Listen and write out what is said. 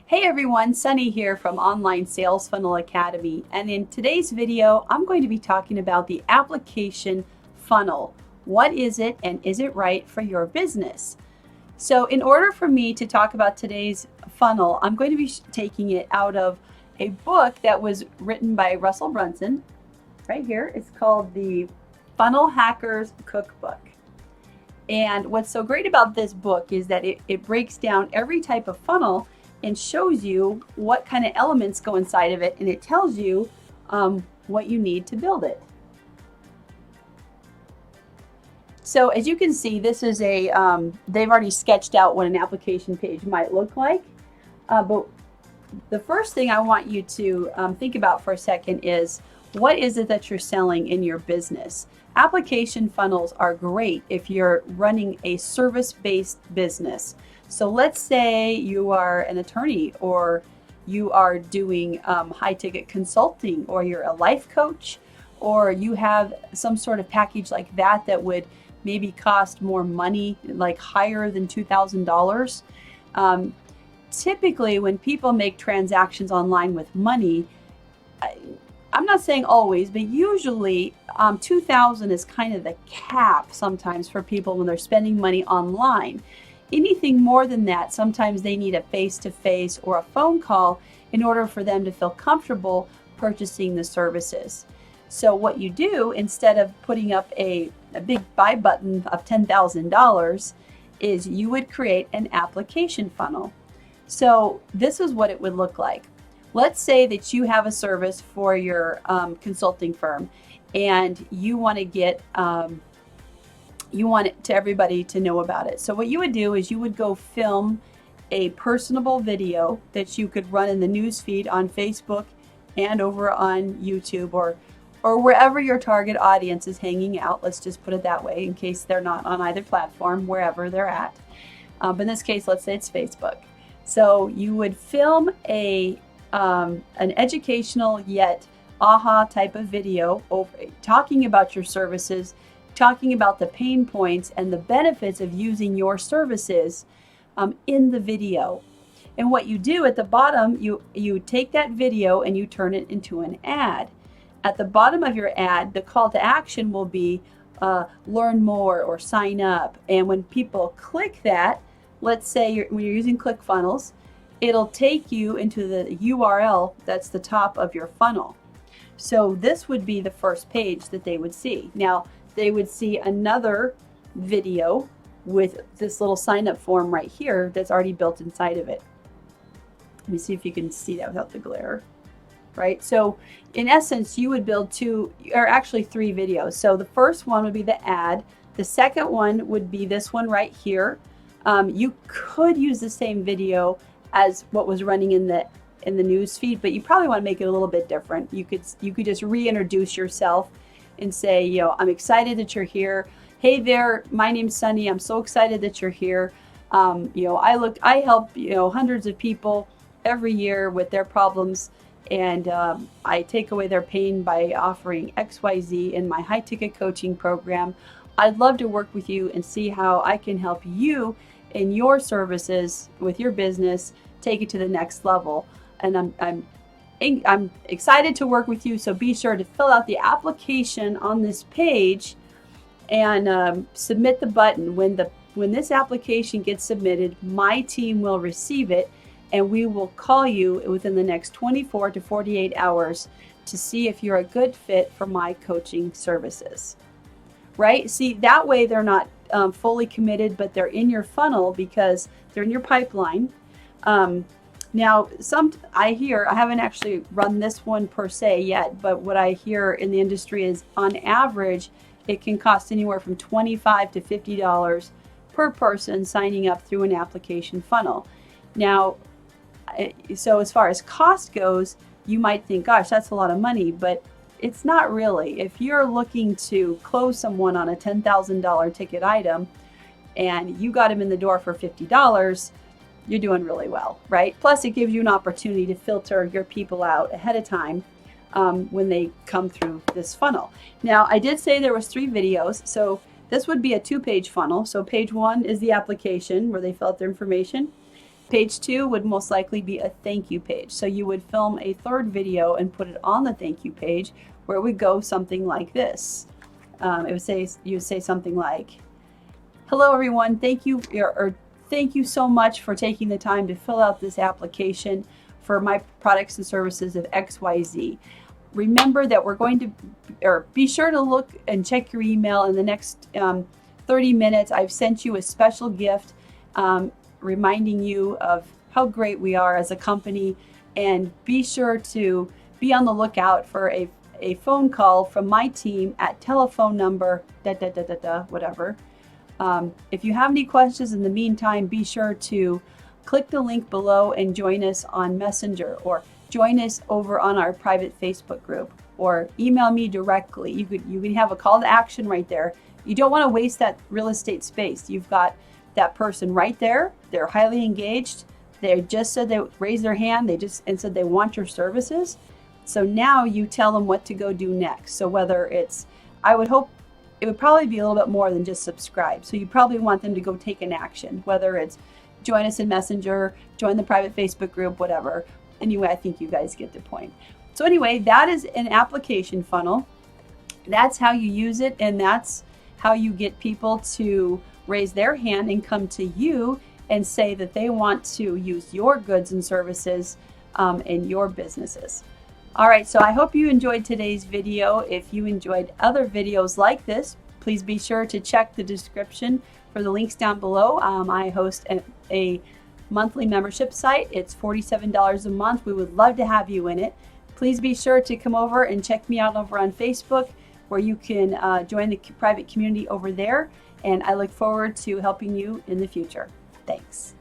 Hey everyone, Sunny here from Online Sales Funnel Academy, and in today's video I'm going to be talking about the application funnel. What is it and is it right for your business? So in order for me to talk about today's funnel, I'm going to be taking it out of a book that was written by Russell Brunson. Right here, it's called the Funnel Hackers Cookbook. And what's so great about this book is that it breaks down every type of funnel and shows you what kind of elements go inside of it, and it tells you what you need to build it. So as you can see, this is a, they've already sketched out what an application page might look like. But the first thing I want you to think about for a second is, what is it that you're selling in your business? Application funnels are great if you're running a service-based business. So let's say you are an attorney, or you are doing high-ticket consulting, or you're a life coach, or you have some sort of package like that that would maybe cost more money, like higher than $2,000. Typically, when people make transactions online with money, I'm not saying always, but usually $2,000 is kind of the cap sometimes for people when they're spending money online. Anything more than that, sometimes they need a face-to-face or a phone call in order for them to feel comfortable purchasing the services. So what you do, instead of putting up a big buy button of $10,000, is you would create an application funnel. So this is what it would look like. Let's say that you have a service for your consulting firm, and you want to get you want it to everybody to know about it. So what you would do is you would go film a personable video that you could run in the news feed on Facebook and over on YouTube, or wherever your target audience is hanging out. Let's just put it that way, in case they're not on either platform, wherever they're at. But in this case, let's say it's Facebook. So you would film an educational yet aha type of video talking about your services, talking about the pain points and the benefits of using your services in the video. And what you do at the bottom, you take that video and you turn it into an ad. At the bottom of your ad, the call to action will be learn more or sign up. And when people click that, let's say when you're using ClickFunnels, it'll take you into the URL that's the top of your funnel. So this would be the first page that they would see. Now, they would see another video with this little sign up form right here that's already built inside of it. Let me see if you can see that without the glare. Right? So in essence, you would build two, or actually three videos. So the first one would be the ad. The second one would be this one right here. You could use the same video as what was running in the news feed, but you probably want to make it a little bit different. You could just reintroduce yourself and say, I'm excited that you're here. Hey there, my name's Sunny. I'm so excited that you're here. I help hundreds of people every year with their problems, and I take away their pain by offering XYZ in my high-ticket coaching program. I'd love to work with you and see how I can help you in your services with your business, take it to the next level. And I'm excited to work with you, so be sure to fill out the application on this page and submit the button. When this application gets submitted, my team will receive it, and we will call you within the next 24 to 48 hours to see if you're a good fit for my coaching services. Right? See, that way they're not fully committed, but they're in your funnel because they're in your pipeline. Now, I haven't actually run this one per se yet, but what I hear in the industry is, on average, it can cost anywhere from $25 to $50 per person signing up through an application funnel. Now, so as far as cost goes, you might think, gosh, that's a lot of money, but it's not really. If you're looking to close someone on a $10,000 ticket item and you got them in the door for $50, you're doing really well, right? Plus, it gives you an opportunity to filter your people out ahead of time when they come through this funnel. Now, I did say there was 3 videos, so this would be a 2-page funnel. So page 1 is the application where they fill out their information. Page 2 would most likely be a thank you page. So you would film a third video and put it on the thank you page, where it would go something like this. You would say something like, "Hello everyone, thank you so much for taking the time to fill out this application for my products and services of XYZ. Remember that we're going to, or be sure to look and check your email in the next 30 minutes. I've sent you a special gift reminding you of how great we are as a company, and be sure to be on the lookout for a phone call from my team at telephone number whatever. If you have any questions in the meantime, be sure to click the link below and join us on Messenger, or join us over on our private Facebook group, or email me directly. You can have a call to action right there. You don't want to waste that real estate space. You've got that person right there. They're highly engaged. They just said they raised their hand. And said they want your services. So now you tell them what to go do next. So whether it's, I would hope it would probably be a little bit more than just subscribe. So you probably want them to go take an action, whether it's join us in Messenger, join the private Facebook group, whatever. Anyway, I think you guys get the point. So anyway, that is an application funnel. That's how you use it, and that's how you get people to raise their hand and come to you and say that they want to use your goods and services in your businesses. All right, so I hope you enjoyed today's video. If you enjoyed other videos like this, please be sure to check the description for the links down below. I host a monthly membership site. It's $47 a month. We would love to have you in it. Please be sure to come over and check me out over on Facebook, where you can join the private community over there. And I look forward to helping you in the future. Thanks.